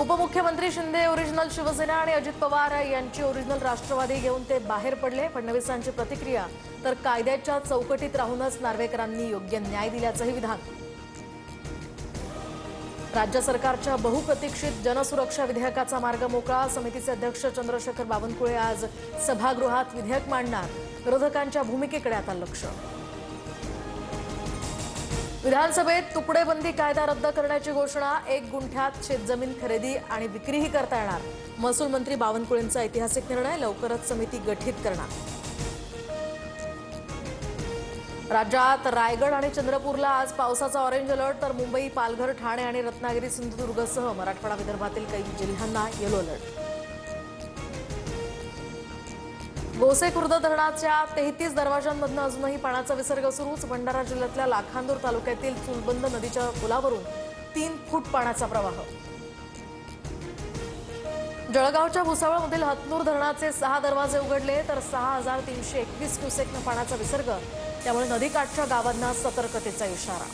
उपमुख्यमंत्री शिंदे ओरिजिनल शिवसेना आणि अजित पवार यांची ओरिजिनल राष्ट्रवादी घेऊन ते बाहेर पडले। फडणवीसांची प्रतिक्रिया तर कायद्याच्या चौकटीत राहूनच नार्वेकरांनी योग्य न्याय दिल्याचंही विधान। राज्य सरकारच्या बहुप्रतीक्षित जनसुरक्षा विधेयकाचा मार्ग मोकळा। समितीचे अध्यक्ष चंद्रशेखर बावनकुळे आज सभागृहात विधेयक मांडणार। विरोधकांच्या भूमिकेकडे आता लक्ष। विधानसभेत तुकडेबंदी कायदा रद्द करण्याची घोषणा। 1 गुंठ्यात शेतजमीन खरेदी आणि विक्रीही करता येणार। महसूल मंत्री बावनकुळेंचा ऐतिहासिक निर्णय। लवकरच समिती गठीत करणार। राज्यात रायगड आणि चंद्रपूरला आज पावसाचा ऑरेंज अलर्ट, तर मुंबई, पालघर, ठाणे आणि रत्नागिरी, सिंधुदुर्गसह मराठवाडा विदर्भातील काही जिल्ह्यांना येलो अलर्ट। गोसेखुर्द धरणाच्या 33 दरवाजांमधून अजूनही पाण्याचा विसर्ग सुरूच। भंडारा जिल्ह्यातल्या लाखांदूर तालुक्यातील चुलबंद नदीच्या पुलावरून 3 फूट पाण्याचा प्रवाह। जळगावच्या भुसावळमधील हतनूर धरणाचे 6 दरवाजे उघडले, तर 6321 क्युसेकनं पाण्याचा विसर्ग। त्यामुळे नदीकाठच्या गावांना सतर्कतेचा इशारा।